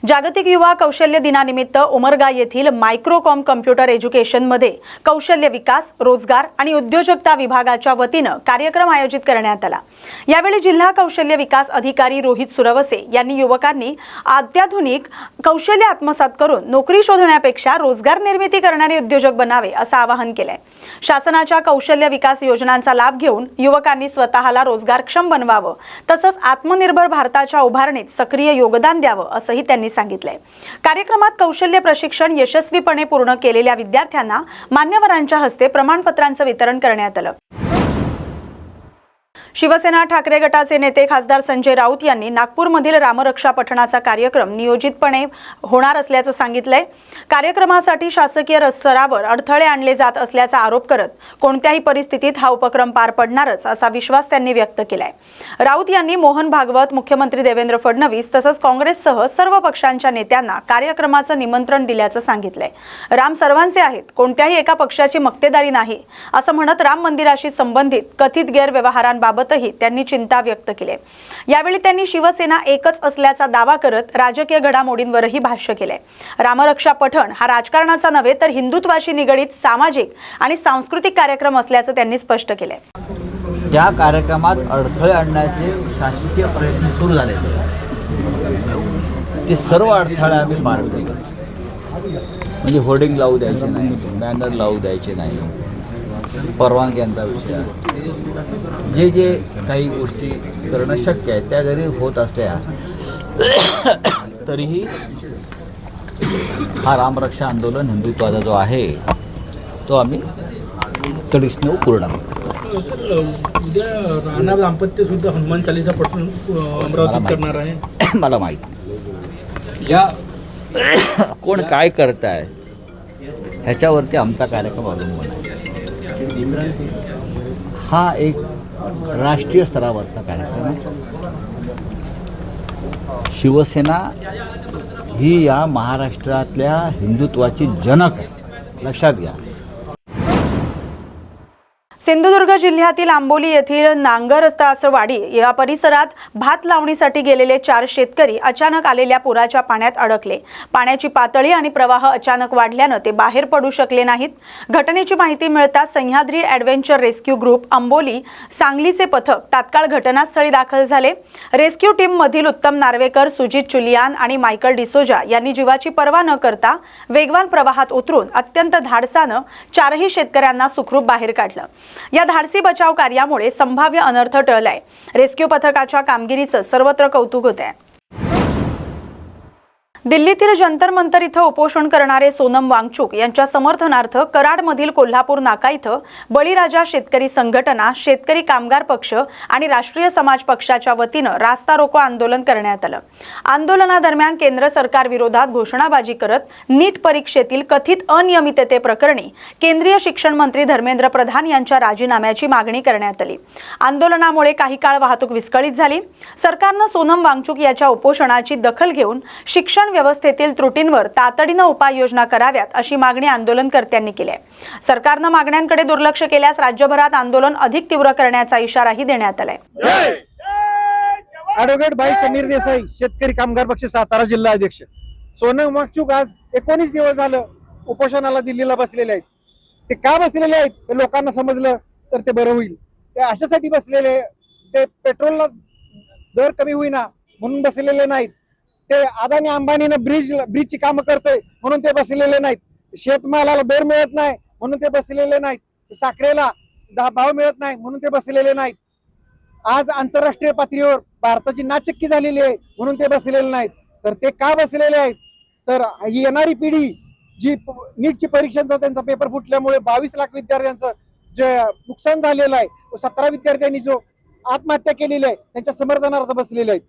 जागतिक युवा कौशल्य दिनानिमित्त उमरगा येथील मायक्रोकॉम कम्प्युटर एज्युकेशनमध्ये कौशल्य विकास, रोजगार आणि उद्योजकता विभागाच्या वतीने कार्यक्रम आयोजित करण्यात आला। यावेळी जिल्हा कौशल्य विकास अधिकारी रोहित सुरवसे यांनी युवकांनी अत्याधुनिक कौशल्य आत्मसात करून नोकरी शोधण्यापेक्षा रोजगार निर्मिती करणारे उद्योजक बनावे असं आवाहन केले। शासनाच्या कौशल्य विकास योजनांचा लाभ घेऊन युवकांनी स्वतःला रोजगारक्षम बनवावं तसंच आत्मनिर्भर भारताच्या उभारणीत सक्रिय योगदान द्यावं असंही त्यांनी सांगितलंय। कार्यक्रमात कौशल्य प्रशिक्षण यशस्वीपणे पूर्ण केलेल्या विद्यार्थ्यांना मान्यवरांच्या हस्ते प्रमाणपत्रांचं वितरण करण्यात आलं। शिवसेना ठाकरे गटाचे नेते खासदार संजय राऊत यांनी नागपूरमधील रामरक्षा पठणाचा कार्यक्रम नियोजितपणे होणार असल्याचं सांगितलंय। कार्यक्रमासाठी शासकीय स्तरावर अडथळे आणले जात असल्याचा आरोप करत कोणत्याही परिस्थितीत हा उपक्रम पार पडणारच असा विश्वास त्यांनी व्यक्त केलाय। राऊत यांनी मोहन भागवत, मुख्यमंत्री देवेंद्र फडणवीस तसंच काँग्रेससह सर्व पक्षांच्या नेत्यांना कार्यक्रमाचं निमंत्रण दिल्याचं सांगितलंय। राम सर्वांचे आहेत, कोणत्याही एका पक्षाची मक्तेदारी नाही असं म्हणत राम मंदिराशी संबंधित कथित गैरव्यवहारांबाबत त्यांनी चिंता व्यक्त केली। यावेळी त्यांनी शिवसेना एकच असल्याचा दावा करत राजकीय घडामोडींवरही भाष्य केले। रामरक्षा पठण हा राजकारणाचा नव्हे तर हिंदुत्वाशी निगडीत सामाजिक आणि सांस्कृतिक कार्यक्रम असल्याचं त्यांनी स्पष्ट केले। त्या कार्यक्रमात अडथळे आणण्याचे शासकीय प्रयत्न सुरू झाले, ते सर्व अडथळे आम्ही पार केले। म्हणजे होर्डिंग लावू द्यायचे नाही, बॅनर लावू द्यायचे नाही, परवानग्यांचा विषय, जे काही गोष्टी करणं शक्य आहे त्या जरी होत असल्या तरीही हा रामरक्षा आंदोलन हिंदुत्वाचा जो आहे तो आम्ही तडीसने पूर्ण करू। उद्या राणा दाम्पत्य सुद्धा हनुमान चालीसा पठण अमरावतीत करणार आहे। मला माहिती या कोण काय करत आहे ह्याच्यावरती आमचा कार्यक्रम अवलंबून आहे। हा एक राष्ट्रीय स्तरावरचा कार्यक्रम आहे। शिवसेना ही या महाराष्ट्रातल्या हिंदुत्वाची जनक आहे, लक्षात घ्या। सिंधुदुर्ग जिल्ह्यातील आंबोली येथील नांगरतासवाडी या परिसरात भात लावणीसाठी गेलेले 4 शेतकरी अचानक आलेल्या पुराच्या पाण्यात अडकले। पाण्याची पातळी आणि प्रवाह अचानक वाढल्याने ते बाहेर पडू शकले नाहीत। घटनेची माहिती मिळताच Sahyadri adventure rescue group Amboli सांगलीचे पथक तात्काळ घटनास्थळी दाखल झाले। रेस्क्यू टीम मधील उत्तम नार्वेकर, सुजित चुलियान आणि मायकल डिसोजा यांनी जीवाची पर्वा न करता वेगवान प्रवाहात उतरून अत्यंत धाडसाने 4ही शेतकऱ्यांना सुखरूप बाहेर काढलं। या धाडसी बचाव कार्यामुळे संभाव्य अनर्थ टळलाय। रेस्क्यू पथकाच्या कामगिरीचं सर्वत्र कौतुक होत आहे। दिल्लीतील जंतर मंतर इथं उपोषण करणारे सोनम वांगचुक यांच्या समर्थनार्थ कराडमधील कोल्हापूर नाका इथं बळीराजा शेतकरी संघटना, शेतकरी कामगार पक्ष आणि राष्ट्रीय समाज पक्षाच्या वतीनं रास्ता रोको आंदोलन करण्यात आलं। आंदोलनादरम्यान केंद्र सरकार विरोधात घोषणाबाजी करत नीट परीक्षेतील कथित अनियमिततेप्रकरणी केंद्रीय शिक्षण मंत्री धर्मेंद्र प्रधान यांच्या राजीनाम्याची मागणी करण्यात आली। आंदोलनामुळे काही काळ वाहतूक विस्कळीत झाली। सरकारनं सोनम वांगचुक यांच्या उपोषणाची दखल घेऊन शिक्षण व्यवस्थेतील त्रुटींवर तातडीने उपाययोजना कराव्यात अशी मागणी आंदोलनकर्त्यांनी केली आहे। सरकारनं मागण्यांकडे दुर्लक्ष केल्यास राज्यभरात आंदोलन अधिक तीव्र करण्याचा इशाराही देण्यात आलाय। ॲडव्होकेट भाई समीर देसाई, शेतकरी कामगार पक्ष सातारा जिल्हा अध्यक्ष। सोनम वांगचुक आज 19 दिवस झालं उपोषणाला दिल्लीला बसलेले आहेत। ते का बसलेले आहेत ते लोकांना समजलं तर ते बरं होईल। ते अशासाठी बसलेले, ते पेट्रोलला दर कमी होईना म्हणून बसलेले नाहीत, ते अदानी अंबानीनं ब्रिजची कामं करतोय म्हणून ते बसलेले नाहीत, शेतमालाला दर मिळत नाही म्हणून ते बसलेले नाहीत, साखरेला भाव मिळत नाही म्हणून ते बसलेले नाहीत, आज आंतरराष्ट्रीय पातळीवर भारताची नाचक्की झालेली आहे म्हणून ते बसलेले नाहीत। तर ते का बसलेले आहेत तर ही येणारी पिढी जी नीटची परीक्षांचा त्यांचा पेपर फुटल्यामुळे 22 लाख विद्यार्थ्यांचं जे नुकसान झालेलं आहे, 17 विद्यार्थ्यांनी जो आत्महत्या केलेली आहे त्यांच्या समर्थनार्थ बसलेले आहेत।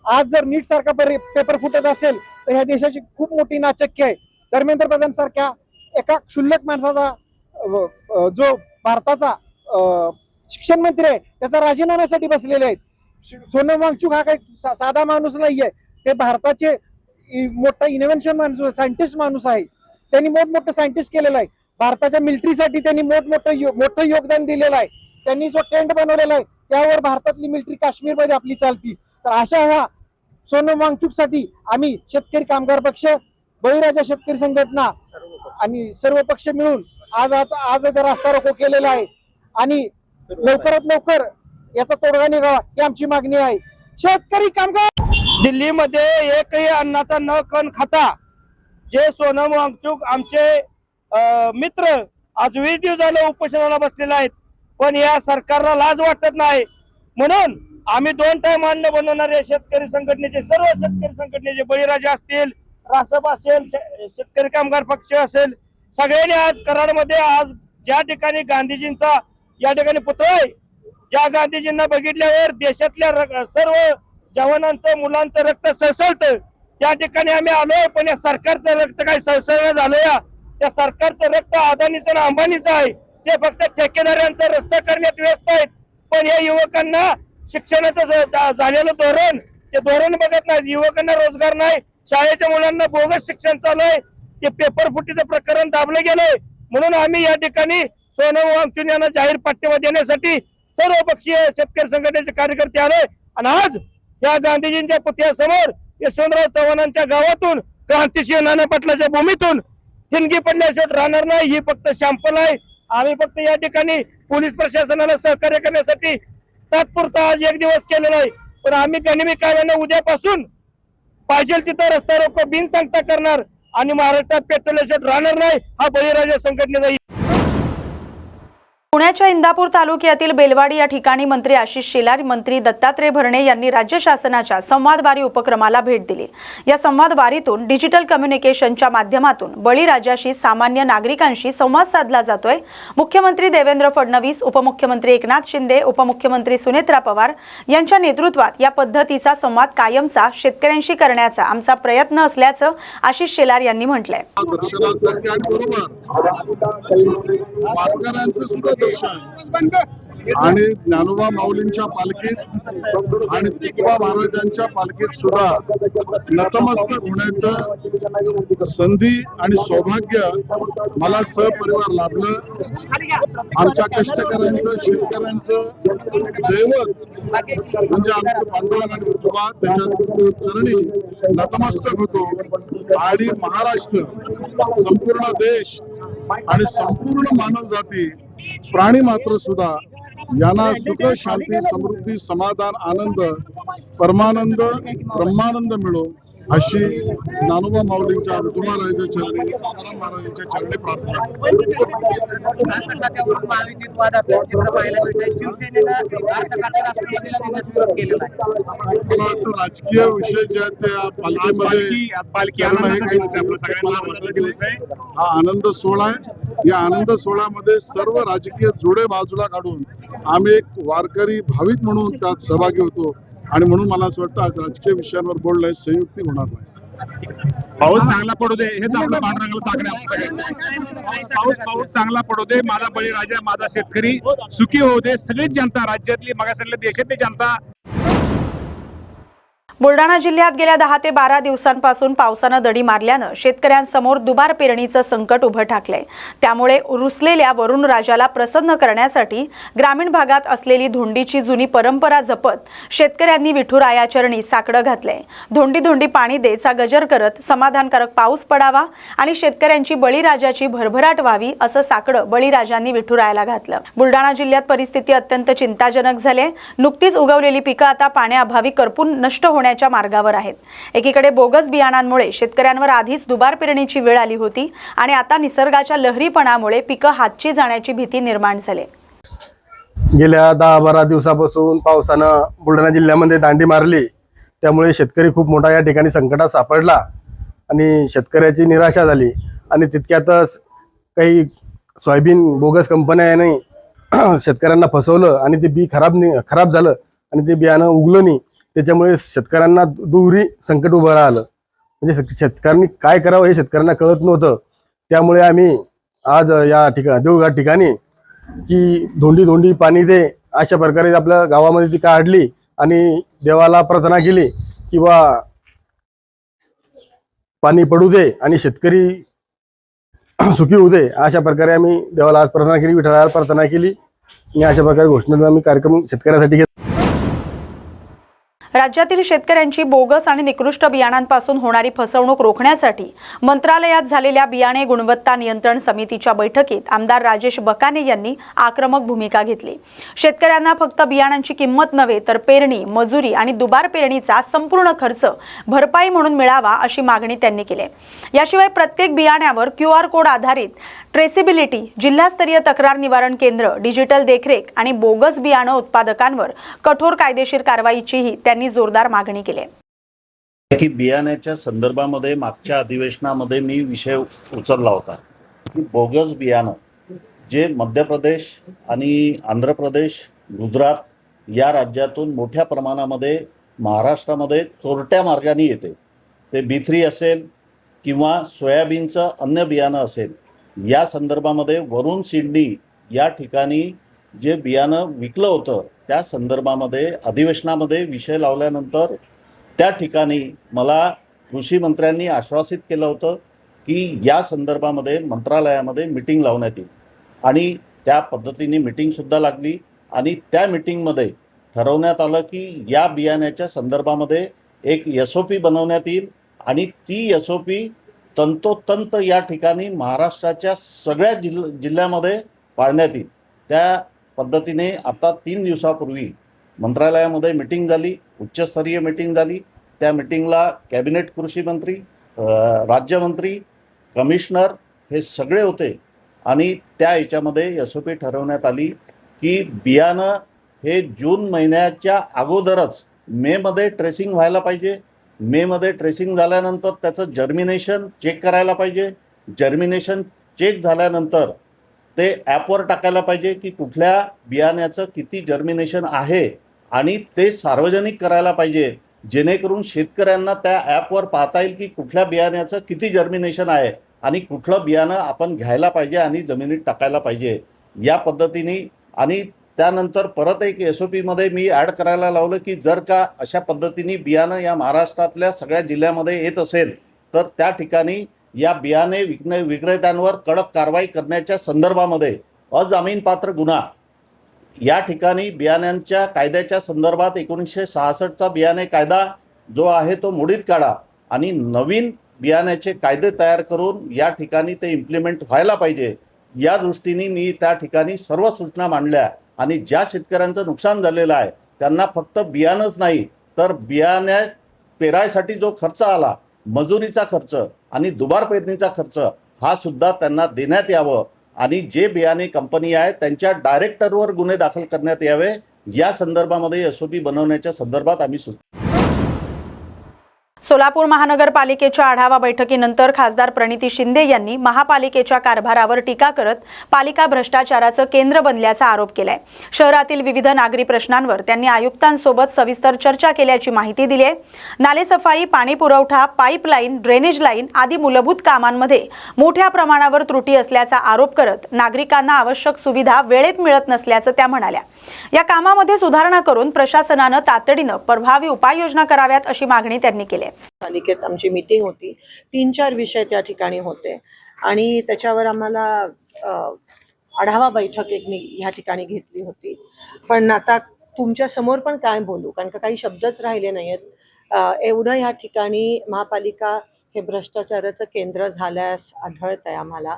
आज जर नीट सारखा पेपर फुटत असेल तर ह्या देशाची खूप मोठी नाचक्की आहे। धर्मेंद्र प्रधान सारख्या एका क्षुल्लक माणसाचा जो भारताचा शिक्षण मंत्री आहे त्याचा राजीनाम्यासाठी बसलेले आहेत। सोनम वांगचुक हा काही साधा माणूस नाहीये, ते भारताचे मोठा इनोव्हेशन माणूस, सायंटिस्ट माणूस आहे। त्यांनी मोठमोठं सायंटिस्ट केलेलं आहे। भारताच्या मिलिटरीसाठी त्यांनी मोठं योगदान दिलेलं आहे। त्यांनी जो टेंट बनवलेला आहे त्यावर भारतातली मिलिटरी काश्मीरमध्ये आपली चालती। तर अशा ह्या सोनम वांगचूकसाठी आम्ही शेतकरी कामगार पक्ष, बळीराजा शेतकरी संघटना आणि सर्व पक्ष मिळून आज रस्ता रोको केलेला आहे आणि लवकरात लवकर याचा तोडगा निघावा ही आमची मागणी आहे. शेतकरी कामगार दिल्लीमध्ये एकही अन्नाचा न कण खाता जे सोनम वांगचूक आमचे मित्र आज 20 दिवस झाले उपोषणाला बसलेले आहेत, पण या सरकारला लाज वाटत नाही. म्हणून आम्ही 2 टाइम अन्न बनवणारे शेतकरी संघटनेचे, सर्व शेतकरी संघटनेचे, बळीराजा असतील, रासप असेल, शेतकरी कामगार पक्ष असेल, सगळ्यांनी आज कराडमध्ये आज ज्या ठिकाणी गांधीजींचा या ठिकाणी पुतळा आहे, ज्या गांधीजींना बघितल्यावर देशातल्या सर्व जवानांचं, मुलांचं रक्त सळसळतं, त्या ठिकाणी आम्ही आलोय. पण या सरकारचं रक्त काही सळसळ झालं या त्या सरकारचं रक्त अदानीचं आणि अंबानीचं आहे. ते फक्त ठेकेदारांचा रस्ता करण्यात व्यस्त आहेत. पण या युवकांना शिक्षणाचं झालेलं धोरण, ते धोरण बघत नाहीत. युवकांना रोजगार नाही, शाळेच्या मुलांना बोगस शिक्षण चालू आहे, ते पेपर फुटीचं प्रकरण दाबलं गेलंय. म्हणून आम्ही या ठिकाणी सोनम वांगचूक यांना जाहीर पाठिंबा देण्यासाठी सर्व पक्षीय शेतकरी संघटनेचे कार्यकर्ते आले आणि आज या गांधीजींच्या पुतळ्यासमोर यशवंतराव चव्हाणांच्या गावातून, क्रांतिसिंह नाना पाटलाच्या भूमीतून ठिणगी पडल्याशिवाय राहणार नाही. ही फक्त सॅम्पल आहे. आम्ही फक्त या ठिकाणी पोलीस प्रशासनाला सहकार्य करण्यासाठी तात्पुरता आज 1 दिवस केलेला आहे. पण आम्ही गनिमी कायद्याने उद्यापासून पाहिजे तिथं रस्ता रोको बिन सांगता करणार आणि महाराष्ट्रात पेट्रोल राहणार नाही. हा बळीराजा संघटनेचा. पुण्याच्या इंदापूर तालुक्यातील बेलवाडी या ठिकाणी मंत्री आशिष शेलार, मंत्री दत्तात्रय भरणे यांनी राज्य शासनाच्या संवादवारी उपक्रमाला भेट दिली. या संवादवारीतून डिजिटल कम्युनिकेशनच्या माध्यमातून बळीराजाशी, सामान्य नागरिकांशी संवाद साधला जातोय. मुख्यमंत्री देवेंद्र फडणवीस, उपमुख्यमंत्री एकनाथ शिंदे, उपमुख्यमंत्री सुनेत्रा पवार यांच्या नेतृत्वात या पद्धतीचा संवाद कायमचा शेतकऱ्यांशी करण्याचा आमचा प्रयत्न असल्याचं आशिष शेलार यांनी म्हटलंय. आणि ज्ञानोबा माऊलींच्या पालखीत आणि तुकोबा महाराजांच्या पालखीत सुद्धा नतमस्तक होण्याचं संधी आणि सौभाग्य मला सहपरिवार लाभलं. आमच्या कष्टकऱ्यांचं, शेतकऱ्यांचं दैवत म्हणजे आमचं पांडुरंग आणि तुकोबा, त्याच्या चरणी नतमस्तक होतो. आणि महाराष्ट्र, संपूर्ण देश आणि संपूर्ण मानव जाती, प्राणी मात्र सुद्धा यांना सुख, शांती, समृद्धी, समाधान, आनंद, परमानंद, ब्रह्मानंद मिळो अशी ज्ञानोबा माऊलींच्या, विठोबा चरणी, तुकाराम महाराजांच्या चरणी प्रार्थना. मला वाटतं राजकीय विषय जे आहेत त्या पालखीमध्ये हा आनंद सोहळा आहे. या आनंद सोहळ्यामध्ये सर्व राजकीय जोडे बाजूला काढून आम्ही एक वारकरी भाविक म्हणून त्यात सहभागी होतो. आणि म्हणून मला असं वाटतं आज राजकीय विषयांवर बोलणं संयुक्ती होणार नाही. पाऊस चांगला पडू दे, हेच आपलं पांडुरंगाला सांगणे. पाऊस चांगला पडू दे, माझा बळीराजा, माझा शेतकरी सुखी होऊ दे. सगळीच जनता, राज्यातली, मागासलेल्या देशातली जनता. बुलढाणा जिल्ह्यात गेल्या 10 ते 12 दिवसांपासून पावसानं दडी मारल्यानं शेतकऱ्यांसमोर दुबार पेरणीचं संकट उभं ठाकलंय. त्यामुळे रुसलेल्या वरुण राजाला प्रसन्न करण्यासाठी ग्रामीण भागात असलेली धोंडीची जुनी परंपरा जपत शेतकऱ्यांनी विठुराया चरणी साकडं घातलंय. धोंडी धोंडी पाणी देचा गजर करत समाधानकारक पाऊस पडावा आणि शेतकऱ्यांची बळीराजाची भरभराट व्हावी असं साकडं बळीराजांनी विठुरायाला घातलं. बुलढाणा जिल्ह्यात परिस्थिती अत्यंत चिंताजनक झाली. नुकतीच उगवलेली पिकं आता पाण्याअभावी करपून नष्ट होण्याच्या मार्गावर आहेत. एकीकडे बोगस बियाणांमुळे शेतकऱ्यांवर आधीच दुबार पेरणीची वेळ आली होती आणि आता निसर्गाच्या लहरीपणामुळे पिकं हातची जाण्याची भीती निर्माण झाली. गेल्या 10-12 दिवसापासून पावसानं बुलढाणा जिल्ह्यामध्ये दांडी मारली. त्यामुळे शेतकरी खूप मोठा या ठिकाणी संकटात सापडला आणि शेतकऱ्याची निराशा झाली. आणि तितक्यातच काही सोयाबीन बोगस कंपन्यांनी शेतकऱ्यांना फसवलं आणि ते बी खराब झालं आणि ते बियाणं उगलं नाही. त्याच्यामुळे शेतकऱ्यांना दुहेरी संकट उभं राहिलं. म्हणजे शेतकऱ्यांनी काय करावं हे शेतकऱ्यांना कळत नव्हतं. त्यामुळे आम्ही आज या देऊळघाट ठिकाणी की धोंडी धोंडी पाणी दे अशा प्रकारे आपल्या गावामध्ये ती काढली आणि देवाला प्रार्थना केली की बा पाणी पडू दे आणि शेतकरी सुखी होऊ दे. अशा प्रकारे आम्ही देवाला आज प्रार्थना केली, विठ्ठलाला प्रार्थना केली आणि अशा प्रकारे घोषणा आम्ही कार्यक्रम शेतकऱ्यासाठी घेतला. राज्यातील शेतकऱ्यांची बोगस आणि निकृष्ट बियाणांपासून होणारी फसवणूक रोखण्यासाठी मंत्रालयात झालेल्या बियाणे गुणवत्ता नियंत्रण समितीच्या बैठकीत आमदार राजेश बकाने यांनी आक्रमक भूमिका घेतली। शेतकऱ्यांना फक्त बियाणांची किंमत नव्हे तर पेरणी, मजुरी आणि दुबार पेरणीचा संपूर्ण खर्च भरपाई म्हणून मिळावा अशी मागणी त्यांनी केली। याशिवाय प्रत्येक बियाण्यावर QR कोड आधारित ट्रेसेबिलिटी, जिल्हास्तरीय तक्रार निवारण केंद्र, डिजिटल देखरेख आणि बोगस बियाणं उत्पादकांवर कठोर कायदेशीर कारवाईचीही त्यांनी जोरदार मागणी केली। की बियाण्याच्या संदर्भामध्ये मागच्या अधिवेशनामध्ये मी विषय उचलला होता की बोगस बियाणं जे मध्य प्रदेश आणि आंध्र प्रदेश, गुजरात या राज्यातून मोठ्या प्रमाणामध्ये महाराष्ट्रामध्ये चोरट्या मार्गाने येते, ते B3 असेल किंवा सोयाबीनचं अन्य बियाणं असेल, या संदर्भामध्ये वरुण सिडनी या ठिकाणी जे बियाणं विकलं होतं त्या संदर्भामध्ये अधिवेशनामध्ये विषय लावल्यानंतर त्या ठिकाणी मला कृषी मंत्र्यांनी आश्वासित केलं होतं की या संदर्भामध्ये मंत्रालयामध्ये मीटिंग लावण्यात येईल आणि त्या पद्धतीने मीटिंगसुद्धा लागली आणि त्या मीटिंगमध्ये ठरवण्यात आलं की या बियाण्याच्या संदर्भामध्ये एक SOP बनवण्यात येईल आणि ती SOP तंतोतंत या ठिकाणी महाराष्ट्राच्या सगळ्या जिल्ह्यामध्ये पाळण्यात येईल। त्या पद्धतीने आता 3 दिवसापूर्वी मंत्रालयामध्ये मीटिंग झाली, उच्चस्तरीय मीटिंग झाली। त्या मीटिंगला कॅबिनेट कृषी मंत्री, राज्यमंत्री, कमिशनर हे सगळे होते आणि त्या याच्यामध्ये SOP ठरवण्यात आली की बियाणं हे जून महिन्याच्या अगोदरच मेमध्ये ट्रेसिंग व्हायला पाहिजे। मेमध्ये ट्रेसिंग झाल्यानंतर त्याचं जर्मिनेशन चेक करायला पाहिजे। जर्मिनेशन चेक झाल्यानंतर ते ॲपवर टाकायला पाहिजे की कुठल्या बियाण्याचं किती जर्मिनेशन आहे आणि ते सार्वजनिक करायला पाहिजे, जेणेकरून शेतकऱ्यांना त्या ॲपवर पाहता येईल की कुठल्या बियाण्याचं किती जर्मिनेशन आहे आणि कुठलं बियाणं आपण घ्यायला पाहिजे आणि जमिनीत टाकायला पाहिजे या पद्धतीने। आणि त्यानंतर परत एक SOPमध्ये मी ॲड करायला लावलं की जर का अशा पद्धतीने बियाणं या महाराष्ट्रातल्या सगळ्या जिल्ह्यामध्ये येत असेल तर त्या ठिकाणी या बियाणे विक्रेत्यांवर कडक कारवाई करण्याच्या संदर्भामध्ये अजामीनपात्र गुन्हा या ठिकाणी बियाण्यांच्या कायद्याच्या संदर्भात 1966चा बियाणे कायदा जो आहे तो मोडीत काढा आणि नवीन बियाण्याचे कायदे तयार करून या ठिकाणी ते इम्प्लिमेंट व्हायला पाहिजे। या दृष्टीने मी त्या ठिकाणी सर्व सूचना मांडल्या आणि ज्या शेतकऱ्यांचं नुकसान झालेलं आहे त्यांना फक्त बियाणंच नाही तर बियाणे पेरायसाठी जो खर्च आला, मजुरीचा खर्च आणि दुबार पेरणीचा खर्च हा सुद्धा त्यांना देण्यात यावं आणि जे बियाणे कंपनी आहे त्यांच्या डायरेक्टरवर गुन्हे दाखल करण्यात यावे या संदर्भामध्ये SOP बनवण्याच्या संदर्भात आम्ही सोलापूर महानगरपालिकेच्या आढावा बैठकीनंतर खासदार प्रणिती शिंदे यांनी महापालिकेच्या कारभारावर टीका करत पालिका भ्रष्टाचाराचं केंद्र बनल्याचा आरोप केलाय। शहरातील विविध नागरी प्रश्नांवर त्यांनी आयुक्तांसोबत सविस्तर चर्चा केल्याची माहिती दिली आहे। नालेसफाई, पाणी पुरवठा, पाईपलाईन, ड्रेनेज लाईन आदी मूलभूत कामांमध्ये मोठ्या प्रमाणावर त्रुटी असल्याचा आरोप करत नागरिकांना आवश्यक सुविधा वेळेत मिळत नसल्याचं त्या म्हणाल्या। या कामामध्ये सुधारणा करून प्रशासनानं तातडीनं प्रभावी उपाययोजना कराव्यात अशी मागणी त्यांनी केली। पालिकेत आमची मीटिंग होती, 3-4 विषय त्या ठिकाणी होते आणि त्याच्यावर आम्हाला आढावा बैठक एक मी ह्या ठिकाणी घेतली होती। पण आता तुमच्या समोर पण काय बोलू, कारण का काही शब्दच राहिले नाहीत। एवढं ह्या ठिकाणी महापालिका हे भ्रष्टाचाराचं केंद्र झाल्यास आढळत आहे आम्हाला।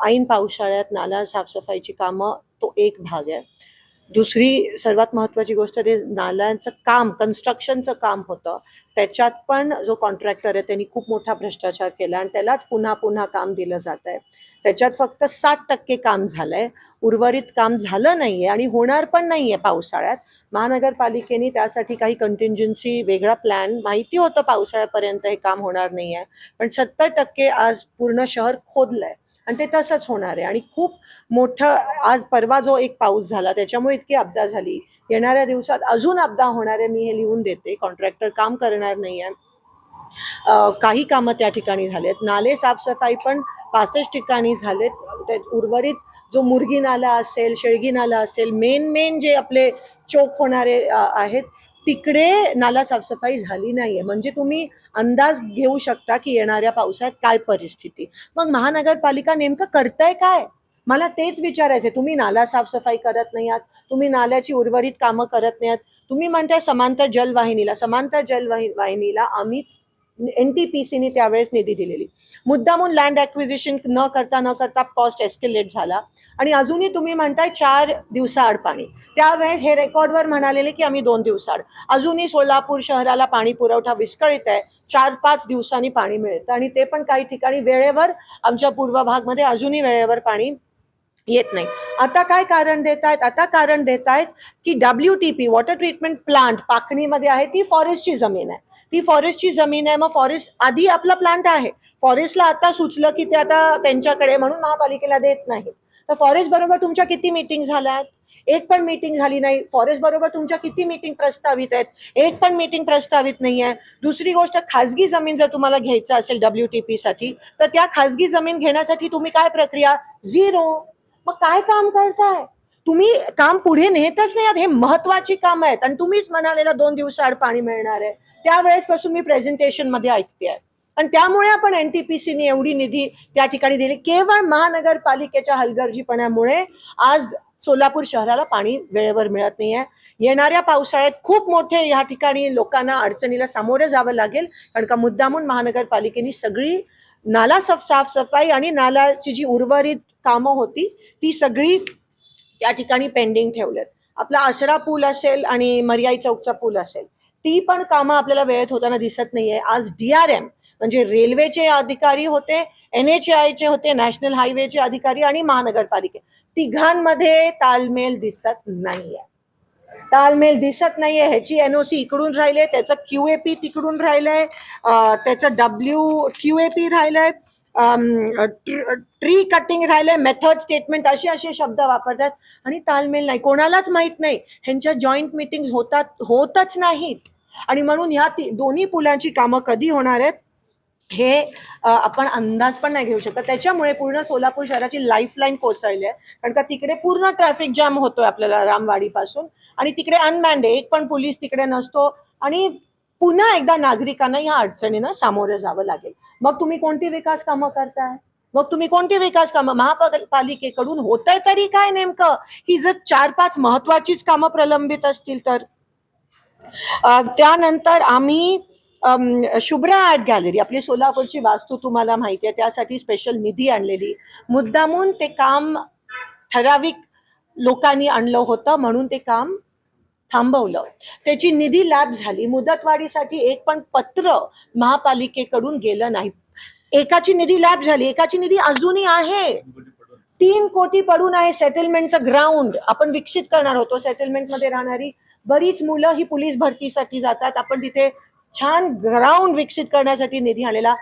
ऐन पावसाळ्यात नाला साफसफाईची कामं तो एक भाग आहे। दुसरी सर्वात महत्त्वाची गोष्ट ते नाल्यांचं काम, कन्स्ट्रक्शनचं काम होतं, त्याच्यात पण जो कॉन्ट्रॅक्टर आहे त्यांनी खूप मोठा भ्रष्टाचार केला आणि त्यालाच पुन्हा पुन्हा काम दिलं जात आहे। त्याच्यात फक्त 60% काम झालं आहे, उर्वरित काम झालं नाही आहे आणि होणार पण नाही आहे पावसाळ्यात। महानगरपालिकेने त्यासाठी काही कंटिंजन्सी, वेगळा प्लॅन, माहिती होतं पावसाळ्यापर्यंत हे काम होणार नाही आहे, पण 70% आज पूर्ण शहर खोदलं आहे आणि ते तसंच होणार आहे। आणि खूप मोठं आज परवा जो एक पाऊस झाला त्याच्यामुळे इतकी अपदा झाली, येणाऱ्या दिवसात अजून अपदा होणार आहे, मी हे लिहून देते। कॉन्ट्रॅक्टर काम करणार नाही आहे, काही कामं त्या ठिकाणी झालेत। नाले साफसफाई पण 65 ठिकाणी झालेत। उर्वरित जो मुरगी नाला असेल, शेळगी नाला असेल, मेन जे आपले चोक होणारे आहेत तिकडे नाला साफसफाई झाली नाहीये। म्हणजे तुम्ही अंदाज घेऊ शकता की येणाऱ्या पावसाळ्यात काय परिस्थिती। मग महानगरपालिका नेमकं करताय काय? मला तेच विचारायचं, तुम्ही नाला साफसफाई करत नाही आहात, तुम्ही नाल्याची उर्वरित कामं करत नाही आहात, तुम्ही म्हणताय समांतर जलवाहिनीला आम्हीच NTPCने त्यावेळेस निधी दिलेली, मुद्दामून लँड ॲक्विजिशन न करता कॉस्ट एस्केलेट झाला आणि अजूनही तुम्ही म्हणताय 4 दिवसाआड पाणी. त्यावेळेस हे रेकॉर्डवर म्हणालेले की आम्ही 2 दिवसाआड. अजूनही सोलापूर शहराला पाणी पुरवठा विस्कळीत आहे, 4-5 दिवसांनी पाणी मिळतं आणि ते पण काही ठिकाणी वेळेवर. आमच्या पूर्व भागमध्ये अजूनही वेळेवर पाणी येत नाही. आता काय कारण देत आहेत? आता कारण देत आहेत की WTP वॉटर ट्रीटमेंट प्लांट पाकणीमध्ये आहे, ती फॉरेस्टची जमीन आहे, मग फॉरेस्ट आधी आपला प्लांट आहे, फॉरेस्टला आता सुचलं की ते आता त्यांच्याकडे म्हणून महापालिकेला देत नाही. तर फॉरेस्ट बरोबर तुमच्या किती मीटिंग झाल्यात? एक पण मीटिंग झाली नाही. फॉरेस्ट बरोबर तुमच्या किती मीटिंग प्रस्तावित आहेत? एक पण मीटिंग प्रस्तावित नाही आहे. दुसरी गोष्ट, खाजगी जमीन जर तुम्हाला घ्यायचं असेल WTP साठी, तर त्या खाजगी जमीन घेण्यासाठी तुम्ही काय प्रक्रिया? 0. मग काय काम करताय तुम्ही? काम पुढे नेतच नाही आहात. हे महत्वाची काम आहेत आणि तुम्हीच म्हणालेला 2 दिवसाआड पाणी मिळणार आहे, त्यावेळेसपासून मी प्रेझेंटेशन मध्ये ऐकते आहे. आणि त्यामुळे आपण NTPCने एवढी निधी त्या ठिकाणी दिली. केवळ महानगरपालिकेच्या हलगर्जीपणामुळे आज सोलापूर शहराला पाणी वेळेवर मिळत नाही आहे. येणाऱ्या पावसाळ्यात खूप मोठे या ठिकाणी लोकांना अडचणीला सामोरं जावं लागेल, कारण का मुद्दामून महानगरपालिकेने सगळी नाला साफसफाई आणि नाल्याची जी उर्वरित कामं होती ती सगळी त्या ठिकाणी पेंडिंग ठेवलेत. आपला आसरा पूल असेल आणि मर्याई चौकचा पूल असेल, ती पण कामं आपल्याला वेळेत होताना दिसत नाहीये. आज DRM म्हणजे रेल्वेचे अधिकारी होते, NHAIचे होते, नॅशनल हायवेचे अधिकारी आणि महानगरपालिके, तिघांमध्ये ताळमेळ दिसत नाहीये. ह्याची NOC इकडून राहिले, त्याचं QAP तिकडून राहिलंय, त्याचं WQAP राहिलंय, ट्री कटिंग राहिलंय, मेथड स्टेटमेंट, असे शब्द वापरतात आणि ताळमेळ नाही. कोणालाच माहित नाही, ह्यांच्या जॉईंट मीटिंग होतच नाहीत आणि म्हणून ह्या दोन्ही पुलांची कामं कधी होणार आहेत हे आपण अंदाज पण नाही घेऊ शकत. त्याच्यामुळे पूर्ण सोलापूर शहराची लाईफलाईन कोसळली आहे, कारण का तिकडे पूर्ण ट्रॅफिक जाम होतोय आपल्याला रामवाडीपासून आणि तिकडे अनमॅन्ड आहे, एक पण पोलीस तिकडे नसतो आणि पुन्हा एकदा नागरिकांना ह्या अडचणींना सामोरं जावं लागेल. मग तुम्ही कोणती विकास कामं करताय? महापालिकेकडून होतंय तरी काय नेमकं? ही जर 4-5 महत्वाचीच कामं प्रलंबित असतील तर. त्यानंतर आम्ही शुभ्रा आर्ट गॅलरी, आपली सोलापूरची वास्तू तुम्हाला माहिती आहे, त्यासाठी स्पेशल निधी आणलेली, मुद्दामून ते काम ठराविक लोकांनी आणलं होतं म्हणून ते काम थांबवलं. त्याची निधी लॅप झाली. मुदतवाढीसाठी एक पण पत्र महापालिकेकडून गेलं नाही. एकाची निधी लॅप झाली, एकाची निधी अजूनही आहे. 3 कोटी पडून आहे. सेटलमेंटचं ग्राउंड आपण विकसित करणार होतो. सेटलमेंटमध्ये राहणारी बरीच मुलं ही पोलीस भरतीसाठी जातात, आपण तिथे छान ग्राउंड विकसित करण्यासाठी निधी आलेला.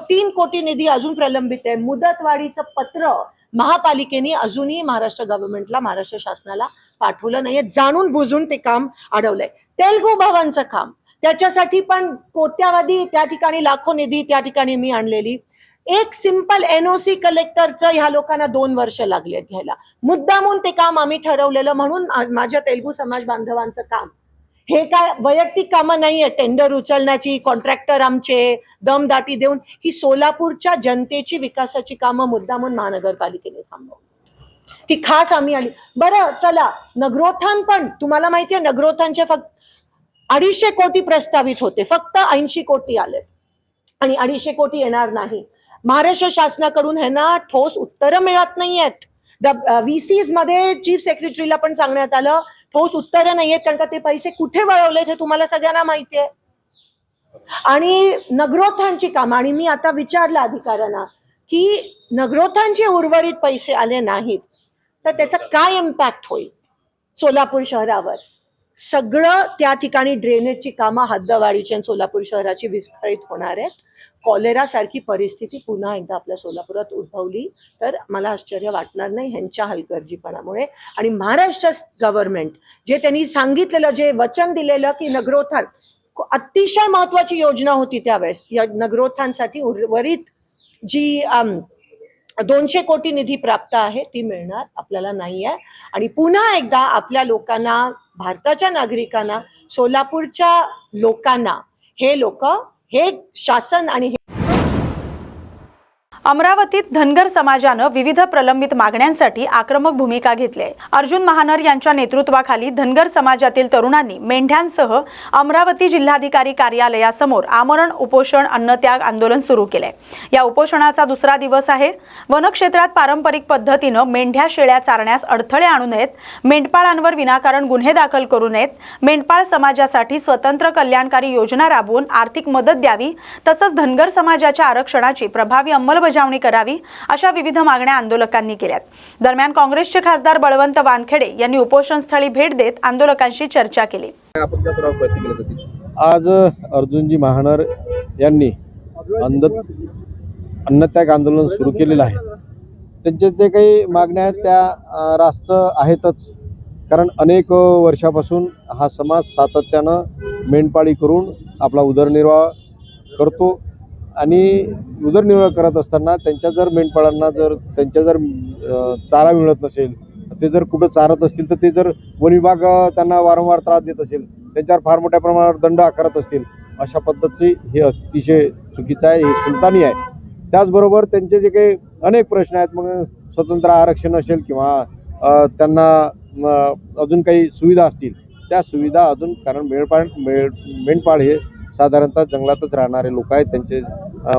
3 कोटी निधी अजून प्रलंबित आहे. मुदतवाढीचं पत्र महापालिकेने अजूनही महाराष्ट्र गव्हर्नमेंटला, महाराष्ट्र शासनाला पाठवलं नाहीये. जाणून बुजून ते काम अडवलंय. तेलगू भवनचं काम, त्याच्यासाठी पण कोट्यावधी त्या ठिकाणी, लाखो निधी त्या ठिकाणी मी आणलेली. एक सिंपल NOC कलेक्टरचं ह्या लोकांना 2 वर्ष लागले घ्यायला. मुद्दामून ते काम आम्ही ठरवलेलं म्हणून माझ्या तेलगू समाज बांधवांचं काम. हे काय वैयक्तिक कामं नाहीये, टेंडर उचलण्याची, कॉन्ट्रॅक्टर आमचे दमदाटी देऊन, ही सोलापूरच्या जनतेची विकासाची कामं मुद्दामून महानगरपालिकेने थांबवली. ती खास आम्ही आली. बरं चला, नगरोत्थान पण तुम्हाला माहितीये, नगरोत्थानचे फक्त 250 कोटी प्रस्तावित होते, फक्त 80 कोटी आले आणि 250 कोटी येणार नाही. महाराष्ट्र शासनाकडून ह्यांना ठोस उत्तरं मिळत नाहीयेत. VCs मध्ये चीफ सेक्रेटरीला पण सांगण्यात आलं, ठोस उत्तरं नाहीयेत, कारण का ते पैसे कुठे वळवलेत हे तुम्हाला सगळ्यांना माहिती आहे. आणि नगरोत्थानची कामं, आणि मी आता विचारलं अधिकाऱ्यांना की नगरोत्थानचे उर्वरित पैसे आले नाहीत तर त्याचा काय इम्पॅक्ट होईल सोलापूर शहरावर. सगळं त्या ठिकाणी ड्रेनेजची कामं हद्दवाढीची आणि सोलापूर शहराची विस्कळीत होणार आहेत. कॉलेरा सारखी परिस्थिती पुन्हा एकदा आपल्या सोलापुरात उद्भवली तर मला आश्चर्य वाटणार नाही ह्यांच्या हलगर्जीपणामुळे. आणि महाराष्ट्र गव्हर्नमेंट जे त्यांनी सांगितलेलं, जे वचन दिलेलं की नगरोत्थान, अतिशय महत्वाची योजना होती त्यावेळेस, या नगरोत्थानसाठी उर्वरित जी 200 कोटी निधी प्राप्त आहे ती मिळणार आपल्याला नाही आहे. आणि पुन्हा एकदा आपल्या लोकांना, भारताच्या नागरिकांना, सोलापूरच्या लोकांना, हे लोक, हे शासन आणि अमरावतीत धनगर समाजानं विविध प्रलंबित मागण्यांसाठी आक्रमक भूमिका घेतली आहे. अर्जुन महानर यांच्या नेतृत्वाखाली धनगर समाजातील तरुणांनी मेंढ्यांसह अमरावती जिल्हाधिकारी कार्यालयासमोर आमरण उपोषण अन्नत्याग आंदोलन सुरू केले. या उपोषणाचा दुसरा दिवस आहे. वनक्षेत्रात पारंपरिक पद्धतीनं मेंढ्या शेळ्या चारण्यास अडथळे आणू नयेत, मेंढपाळांवर विनाकारण गुन्हे दाखल करू नयेत, मेंढपाळ समाजासाठी स्वतंत्र कल्याणकारी योजना राबवून आर्थिक मदत द्यावी, तसंच धनगर समाजाच्या आरक्षणाची प्रभावी अंमलबजावणी करावी, अशा विविध मागण्या आंदोलकांनी केल्यात. दरम्यान काँग्रेसचे खासदार बळवंत वानखेडे यांनी उपोषणस्थळी भेट देत आंदोलकांशी चर्चा केली. आज अर्जुनजी महानर यांनी अन्नत्याग आंदोलन सुरू केलेलं आहे. त्यांचे जे काही मागण्या आहेत त्या रास्त आहेतच, कारण अनेक वर्षापासून हा समाज सातत्यानं मेंढपाळी करून आपला उदरनिर्वाह करतो आणि उदरनिर्वाह करत असताना त्यांच्या जर मेंढपाळांना जर चारा मिळत नसेल, ते जर कुठं चारत असतील तर ते जर वन विभाग त्यांना वारंवार त्रास देत असेल, त्यांच्यावर फार मोठ्या प्रमाणावर दंड आकारत असतील, अशा पद्धतीची हे अतिशय चुकीचं आहे, हे सुलतानी आहे. त्याचबरोबर त्यांचे जे काही अनेक प्रश्न आहेत, मग स्वतंत्र आरक्षण असेल किंवा त्यांना अजून काही सुविधा असतील, त्या सुविधा अजून, कारण मेंढपाळ हे साधारणतः जंगलातच राहणारे लोक आहेत, त्यांचे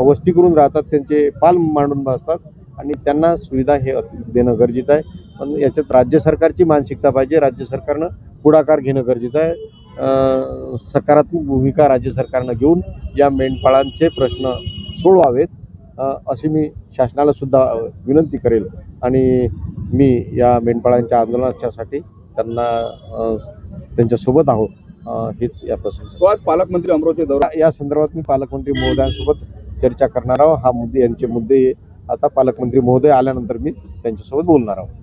वस्ती करून राहतात, त्यांचे पाल मांडून बसतात आणि त्यांना सुविधा हे देणं गरजेचं आहे. पण याच्यात राज्य सरकारची मानसिकता पाहिजे. राज्य सरकारनं पुढाकार घेणं गरजेचं आहे. सकारात्मक भूमिका राज्य सरकारनं घेऊन या मेंढपाळांचे प्रश्न सोडवावेत, अशी मी शासनाला सुद्धा विनंती करेल. आणि मी या मेंढपाळांच्या आंदोलनाच्यासाठी त्यांच्यासोबत आहोत. हेच या प्रश्न पालकमंत्री अमरावती दौरा या संदर्भात मी पालकमंत्री महोदयांसोबत चर्चा करणार आहोत. हा यांचे मुद्दे आता पालकमंत्री महोदय आल्यानंतर मी त्यांच्यासोबत बोलणार आहोत.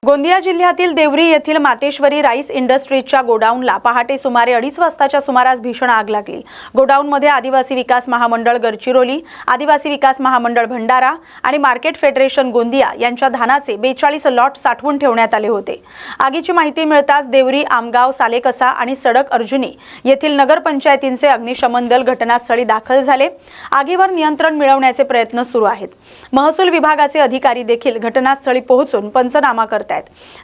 गोंदिया जिल्ह्यातील देवरी येथील मातेश्वरी राईस इंडस्ट्रीजच्या गोडाऊनला पहाटे सुमारे 2:30 वाजताच्या सुमारास भीषण आग लागली. गोडाऊनमध्ये आदिवासी विकास महामंडळ गडचिरोली, आदिवासी विकास महामंडळ भंडारा आणि मार्केट फेडरेशन गोंदिया यांच्या धानाचे 42 लॉट साठवून ठेवण्यात आले होते. आगीची माहिती मिळताच देवरी, आमगाव, सालेकसा आणि सडक अर्जुनी येथील नगरपंचायतींचे अग्निशमन दल घटनास्थळी दाखल झाले. आगीवर नियंत्रण मिळवण्याचे प्रयत्न सुरू आहेत. महसूल विभागाचे अधिकारी देखील घटनास्थळी पोहोचून पंचनामा करतात.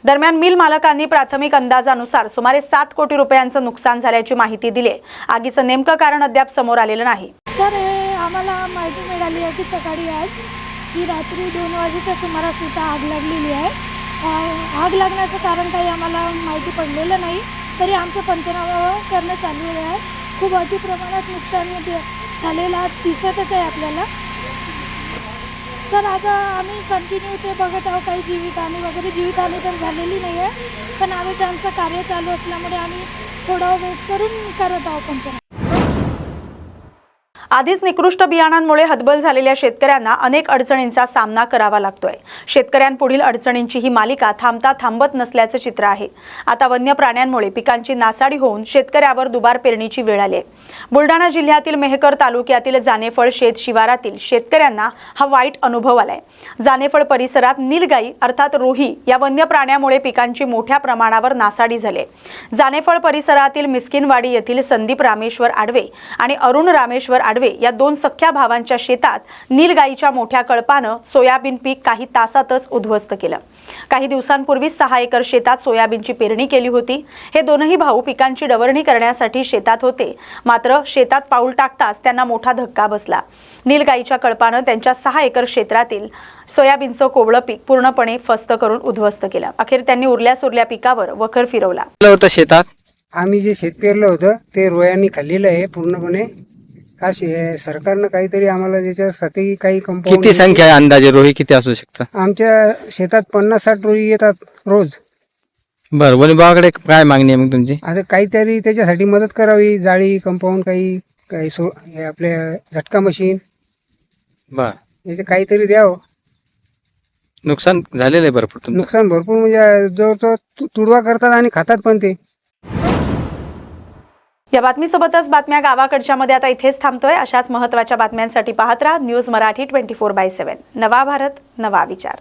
दरम्यान मिल मालकांनी प्राथमिक अंदाजानुसार सुमारे 7 कोटी रुपयांचं नुकसान झाल्याची माहिती दिली. आगीचं नेमकं कारण अद्याप समोर आलेलं नाही. सर, आम्हाला माहिती मिळाली आहे की सकाळी आज की रात्री 2 वाजेच्या सुमारास इथं आग लागलेली आहे. आग लागण्याचं कारण काही आम्हाला माहिती पडलेलं नाही, तरी आमचं पंचनामा करणं चालू आहे. खूप अति प्रमाणात नुकसान झालेलं दिसतच आहे आपल्याला. सर, आता आम्ही कंटिन्यू ते बघत आहोत. काही जीवितहानी तर झालेली नाही आहे, पण आम्ही त्यांचं कार्य चालू असल्यामुळे आम्ही थोडा वेट करून करत आहोत पंचनामा. आधीच निकृष्ट बियाणांमुळे हतबल झालेल्या शेतकऱ्यांना अनेक अडचणींचा सामना करावा लागतोय. शेतकऱ्यांपुढील अडचणींची ही मालिका थांबत नसल्याचं चित्र आहे. आता वन्य प्राण्यांमुळे पिकांची नासाडी होऊन शेतकऱ्यावर दुबार पेरणीची वेळ आली आहे. बुलढाणा जिल्ह्यातील मेहकर तालुक्यातील जानेफळ शेत शिवारातील शेतकऱ्यांना हा वाईट अनुभव आलाय. जानेफळ परिसरात नीलगाई अर्थात रोही या वन्य प्राण्यामुळे पिकांची मोठ्या प्रमाणावर नासाडी झाली. जानेफळ परिसरातील मिस्किनवाडी येथील संदीप रामेश्वर आडवे आणि अरुण रामेश्वर आडवे या 2 सख्या भावांच्या शेतात नीलगाईच्या मोठ्या कळपानं सोयाबीन पीक काही तासातच उद्ध्वस्त केलं. काही दिवसांपूर्वी 6 एकर शेतात सोयाबीनची पेरणी केली होती. हे दोनही भाऊ पिकांची डवरणी करण्यासाठी शेतात होते, मात्र शेतात पाऊल टाकताच त्यांना मोठा धक्का बसला. नीलगाईच्या कळपानं त्यांच्या 6 एकर क्षेत्रातील सोयाबीनचं कोवळं पीक पूर्णपणे फस्त करून उद्ध्वस्त केलं. अखेर त्यांनी उरल्या पिकावर वखर फिरवला. शेतात आम्ही जे शेत पेरलं होतं ते रोयांनी खाल्लेलं आहे पूर्णपणे. का सरकारनं काहीतरी आम्हाला त्याच्यासाठी काही कंपाऊंड. किती संख्या आहे अंदाजे रोही किती असू शकतात? आमच्या शेतात 50-60 रोही येतात रोज. बरं, वन विभागाकडे काय मागणी आहे मग तुमची? आता काहीतरी त्याच्यासाठी मदत करावी, जाळी, कंपाऊंड, काही आपल्या झटका मशीन, बरं, याचे काहीतरी द्यावं. नुकसान झालेलं आहे भरपूर. नुकसान भरपूर म्हणजे जो तुडवा करतात आणि खातात पण ते. या बातमीसोबतच बातम्या गावाकडच्या मध्ये आता इथेच थांबतोय. अशाच महत्त्वाच्या बातम्यांसाठी पाहत राहा न्यूज मराठी 24/7. नवा भारत, नवा विचार.